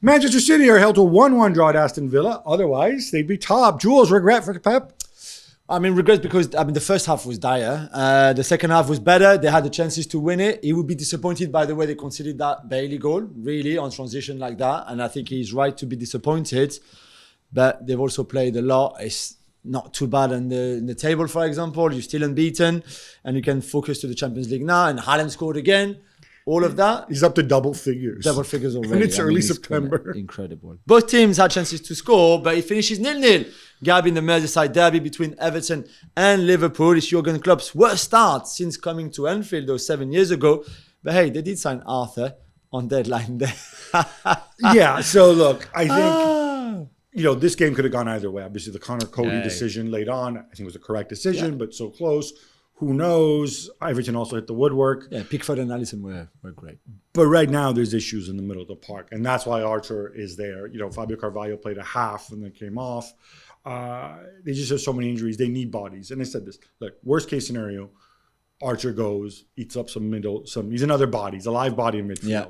Manchester City are held to a 1-1 draw at Aston Villa. Otherwise, they'd be top. Jules, regret for Pep? I mean, regret because, the first half was dire. The second half was better. They had the chances to win it. He would be disappointed by the way they conceded that Bailey goal, really, on transition like that. And I think he's right to be disappointed. But they've also played a lot. It's not too bad in the table, for example. You're still unbeaten. And you can focus to the Champions League now. And Haaland scored again. All of that. He's up to double figures. Double figures already. And it's early September. Incredible. Both teams had chances to score, but it finishes 0-0. Gab in the Merseyside derby between Everton and Liverpool. It's Jurgen Klopp's worst start since coming to Anfield those 7 years ago. But hey, they did sign Arthur on deadline day. Yeah, so look, I think, this game could have gone either way. Obviously, the Connor Cody decision late on, I think was a correct decision, but so close. Who knows? Everton also hit the woodwork. Yeah, Pickford and Alisson were great. But right now, there's issues in the middle of the park. And that's why Archer is there. Fabio Carvalho played a half and then came off. They just have so many injuries. They need bodies. And I said this. Look, worst case scenario, Archer goes, eats up he's another body. He's a live body in midfield. Yeah.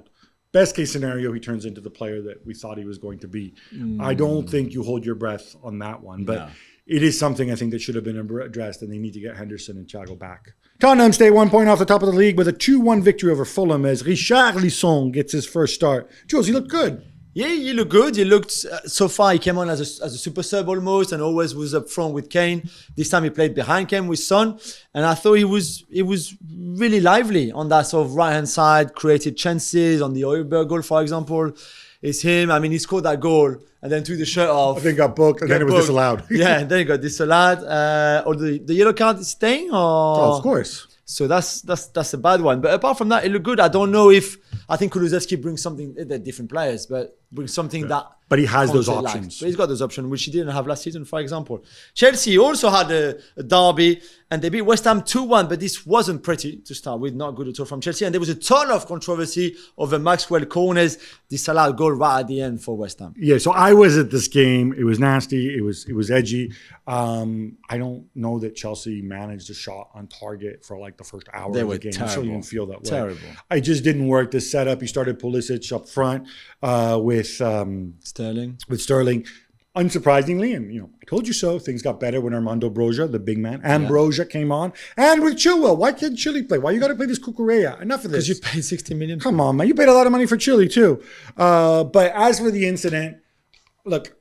Best case scenario, he turns into the player that we thought he was going to be. I don't think you hold your breath on that one. But it is something I think that should have been addressed, and they need to get Henderson and Thiago back. Tottenham stay 1 point off the top of the league with a 2-1 victory over Fulham as Richarlison gets his first start. Jules, he looked good. Yeah, he looked good. He looked, so far, he came on as a super sub almost and always was up front with Kane. This time he played behind Kane with Son. And I thought he was really lively on that sort of right-hand side, created chances on the Højbjerg goal, for example. It's him. I mean, he scored that goal and then took the shirt off. I think got booked and then it was disallowed. Yeah, and then he got disallowed. Or the yellow card is staying? Oh, of course. So that's a bad one. But apart from that, it looked good. I don't know if... I think Kulusevski brings something... They're different players, but brings something that... But he has those options. But he's got those options, which he didn't have last season, for example. Chelsea also had a derby, and they beat West Ham 2-1, but this wasn't pretty to start with. Not good at all from Chelsea. And there was a ton of controversy over Maxwell Corners, disallowed goal right at the end for West Ham. Yeah, so I was at this game. It was nasty. It was edgy. I don't know that Chelsea managed a shot on target for like the first hour of the game. Terrible. I still even feel that way. Terrible. I just didn't work the setup. He started Pulisic up front with Sterling. Unsurprisingly, and I told you so, things got better when Armando Broja, the big man, Ambrosia came on. And with Chilwell, why can't Chile play? Why you got to play this Cucurella? Enough of this. Because you paid 60 million. Come on, man. You paid a lot of money for Chile, too. But as for the incident, look,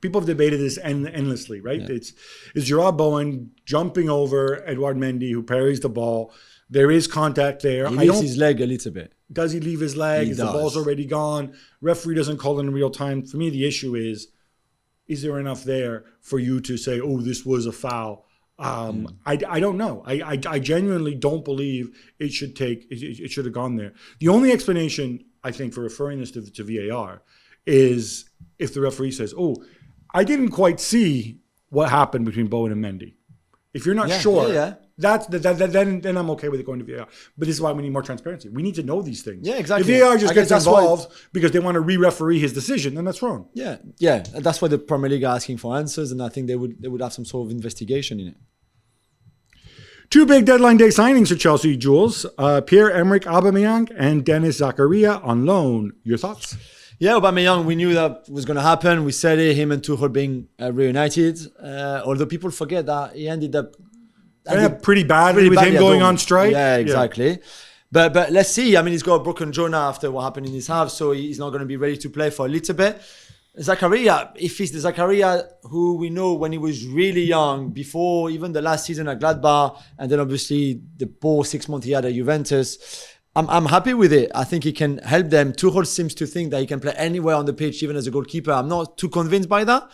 people have debated this endlessly, right? Yeah. It's Gerard Bowen jumping over Edouard Mendy, who parries the ball. There is contact there. He leaves his leg a little bit. Does he leave his leg? Is the ball's already gone? Referee doesn't call it in real time. For me, the issue is there enough there for you to say, oh, this was a foul? I don't know. I genuinely don't believe it should have gone there. The only explanation, I think, for referring this to VAR is if the referee says, oh, I didn't quite see what happened between Bowen and Mendy. If you're not sure, then I'm okay with it going to VAR. But this is why we need more transparency. We need to know these things. Yeah, exactly. If VAR just gets involved because they want to re-referee his decision, then that's wrong. Yeah. That's why the Premier League are asking for answers, and I think they would have some sort of investigation in it. Two big deadline day signings for Chelsea, Jules. Pierre-Emerick Aubameyang and Dennis Zakaria on loan. Your thoughts? Yeah, Aubameyang, we knew that was going to happen. We said it, him and Tuchel being reunited. Although people forget that he ended up... pretty badly with him going on strike. Yeah, exactly. Yeah. But let's see. I mean, he's got a broken jaw now after what happened in his half, so he's not going to be ready to play for a little bit. Zakaria, if he's the Zakaria who we know when he was really young, before even the last season at Gladbach, and then obviously the poor 6 months he had at Juventus... I'm happy with it. I think he can help them. Tuchel seems to think that he can play anywhere on the pitch, even as a goalkeeper. I'm not too convinced by that.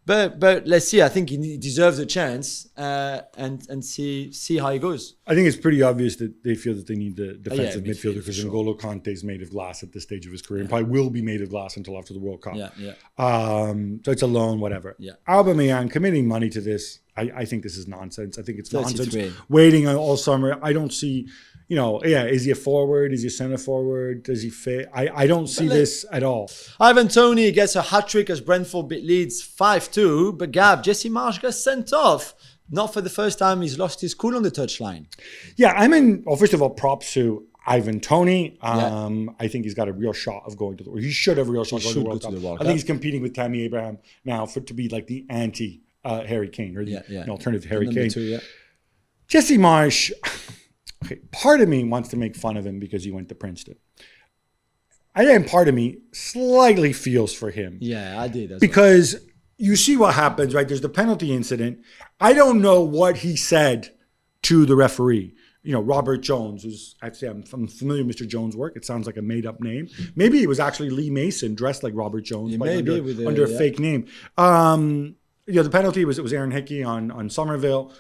But let's see. I think he deserves a chance and see how he goes. I think it's pretty obvious that they feel that they need the defensive midfielder because N'Golo Kante is made of glass at this stage of his career and probably will be made of glass until after the World Cup. So it's a loan, whatever. Aubameyang committing money to this, I think this is nonsense. I think it's nonsense. Waiting all summer. I don't see... is he a forward? Is he a center forward? Does he fit? I don't see this at all. Ivan Toney gets a hat-trick as Brentford beat Leeds 5-2. But Gab, Jesse Marsch gets sent off. Not for the first time he's lost his cool on the touchline. Yeah, first of all, props to Ivan Toney, I think he's got a real shot of going to the World Cup. He should have a real shot of going to the World Cup. I think he's competing with Tammy Abraham now to be like the anti Harry Kane or the alternative to Harry Kane. Jesse Marsch, okay, part of me wants to make fun of him because he went to Princeton. And part of me slightly feels for him. Yeah, I did. Because you see what happens, right? There's the penalty incident. I don't know what he said to the referee. You know, Robert Jones, who's, I'd say I'm familiar with Mr. Jones' work. It sounds like a made-up name. Maybe it was actually Lee Mason dressed like Robert Jones, but under a fake name. The penalty was Aaron Hickey on Somerville.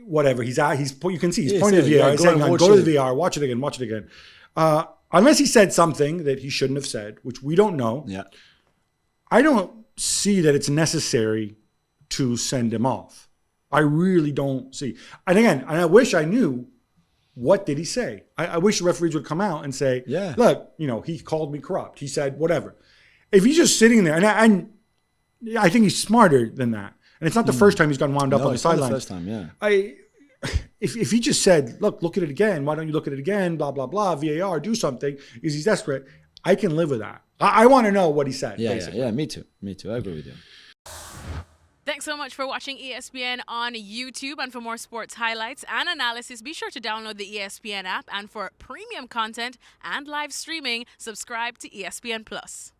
Whatever. You can see he's pointing to the VAR. He's saying, go to the VAR, watch it again. Unless he said something that he shouldn't have said, which we don't know. Yeah. I don't see that it's necessary to send him off. I really don't see. And again, I wish I knew what did he say. I wish the referees would come out and say, look, he called me corrupt. He said whatever. If he's just sitting there, and I think he's smarter than that. And it's not the first time he's gotten wound up on the sideline. It's not the first time, yeah. If he just said, look at it again. Why don't you look at it again? Blah, blah, blah. VAR, do something. Because he's desperate. I can live with that. I want to know what he said. Yeah, me too. I agree with you. Thanks so much for watching ESPN on YouTube. And for more sports highlights and analysis, be sure to download the ESPN app. And for premium content and live streaming, subscribe to ESPN Plus.